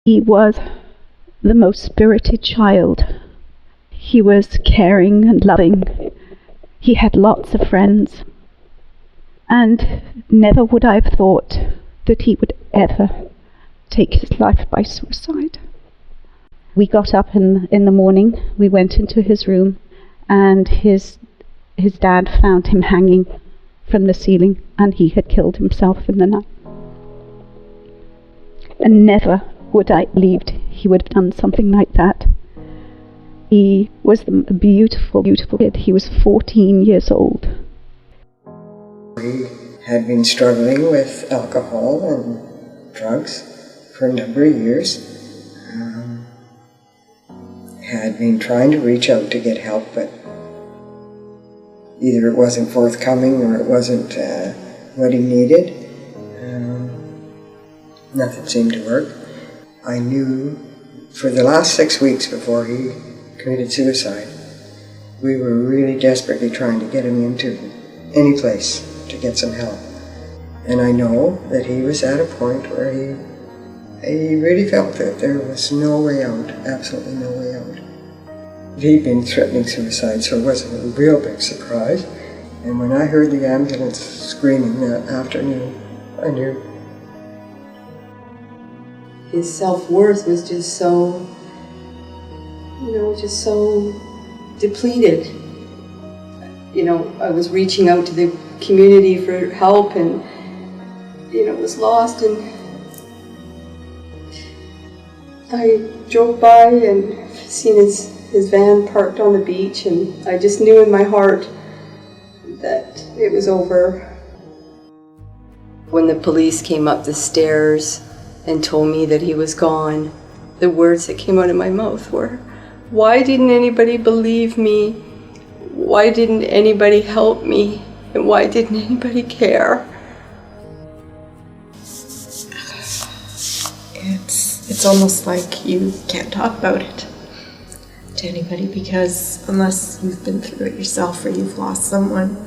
He was the most spirited child. He was caring and loving. He had lots of friends. And never would I have thought that he would ever take his life by suicide. We got up in the morning, we went into his room, and his dad found him hanging from the ceiling, and he had killed himself in the night. And never would I believed he would have done something like that. He was a beautiful, beautiful kid. He was 14 years old. He had been struggling with alcohol and drugs for a number of years. Had been trying to reach out to get help, but either it wasn't forthcoming or it wasn't what he needed. Nothing seemed to work. I knew for the last 6 weeks before he committed suicide, we were really desperately trying to get him into any place to get some help. And I know that he was at a point where he really felt that there was no way out, absolutely no way out. He'd been threatening suicide, so it wasn't a real big surprise. And when I heard the ambulance screaming that afternoon, I knew. His self-worth was just so, just so depleted. I was reaching out to the community for help and, was lost, and I drove by and seen his van parked on the beach, and I just knew in my heart that it was over. When the police came up the stairs and told me that he was gone, the words that came out of my mouth were, "Why didn't anybody believe me? Why didn't anybody help me? And why didn't anybody care?" It's almost like you can't talk about it to anybody, because unless you've been through it yourself or you've lost someone,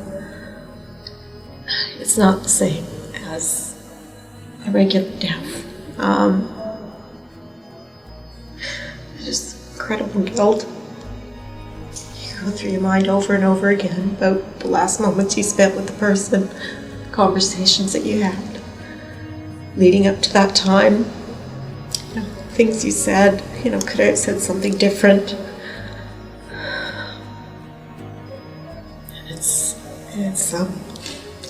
it's not the same as a regular death. Just incredible guilt. You go through your mind over and over again about the last moments you spent with the person, conversations that you had leading up to that time, things you said, could I have said something different? It's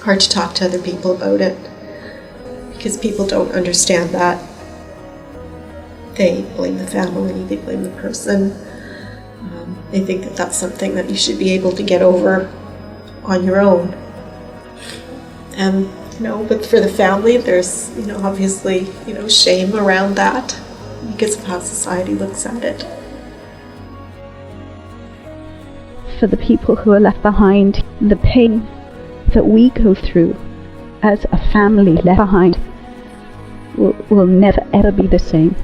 hard to talk to other people about it, because people don't understand that. They blame the family, they blame the person. They think that that's something that you should be able to get over on your own. And, but for the family, there's, obviously, shame around that because of how society looks at it. For the people who are left behind, the pain that we go through as a family left behind will never ever be the same.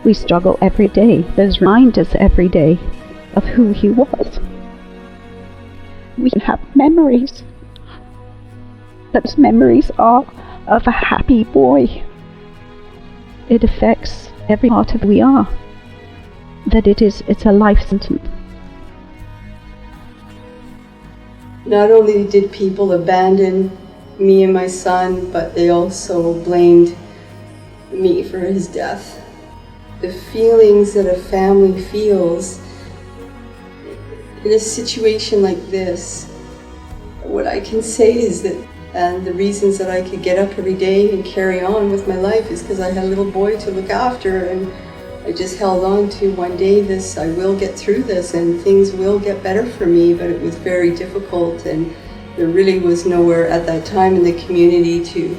We struggle every day. There's reminders every day of who he was. We can have memories. Those memories are of a happy boy. It affects every part of who we are. That it's a life sentence. Not only did people abandon me and my son, but they also blamed me for his death. The feelings that a family feels in a situation like this, what I can say is that, and the reasons that I could get up every day and carry on with my life is because I had a little boy to look after, and I just held on to one day I will get through this and things will get better for me. But it was very difficult, and there really was nowhere at that time in the community to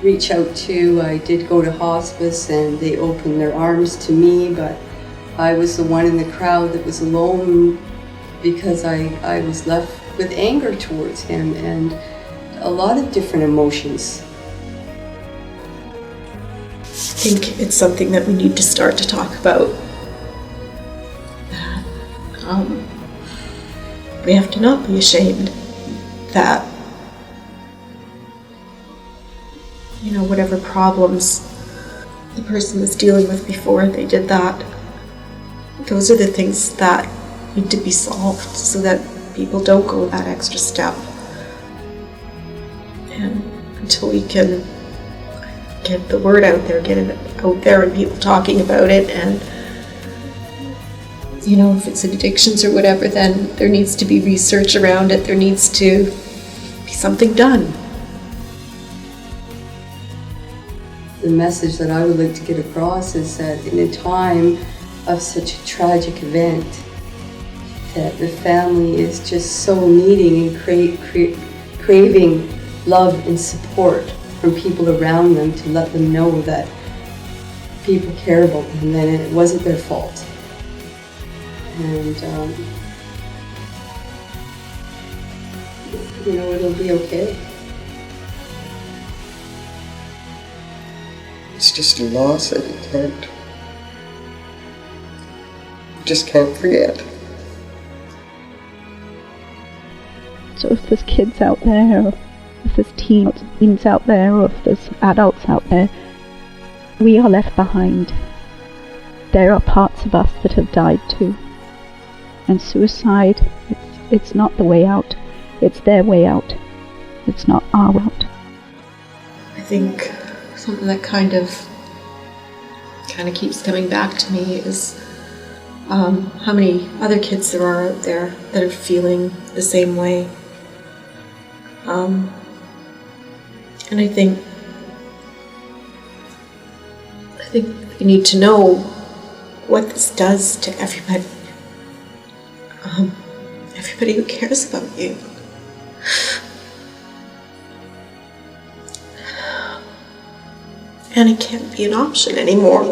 reach out to. I did go to hospice and they opened their arms to me, but I was the one in the crowd that was alone because I was left with anger towards him and a lot of different emotions. I think it's something that we need to start to talk about. We have to not be ashamed that, whatever problems the person was dealing with before they did that. Those are the things that need to be solved so that people don't go that extra step. And until we can get the word out there, get it out there and people talking about it, and you know, if it's addictions or whatever, then there needs to be research around it. There needs to be something done. The message that I would like to get across is that in a time of such a tragic event, that the family is just so needing and craving love and support from people around them, to let them know that people care about them and it wasn't their fault. And, you know, it'll be okay. It's just a loss that you just can't forget. So if there's kids out there, or if there's teens out there, or if there's adults out there, we are left behind. There are parts of us that have died too. And suicide, it's not the way out. It's their way out. It's not our way out. I think something that kind of keeps coming back to me is how many other kids there are out there that are feeling the same way. And I think we need to know what this does to everybody. Everybody who cares about you. And it can't be an option anymore.